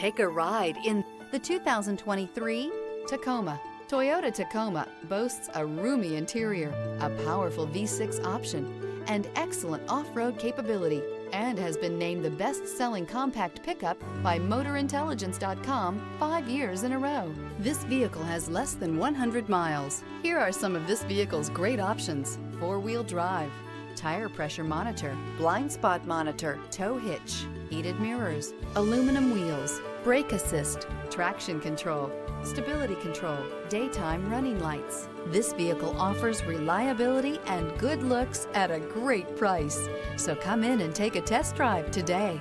Take a ride in the 2023 Tacoma. Toyota Tacoma boasts a roomy interior, a powerful V6 option, and excellent off-road capability, and has been named the best-selling compact pickup by MotorIntelligence.com 5 years in a row. This vehicle has less than 100 miles. Here are some of this vehicle's great options: four-wheel drive, tire pressure monitor, blind spot monitor, tow hitch, heated mirrors, aluminum wheels, brake assist, traction control, stability control, daytime running lights. This vehicle offers reliability and good looks at a great price. So come in and take a test drive today.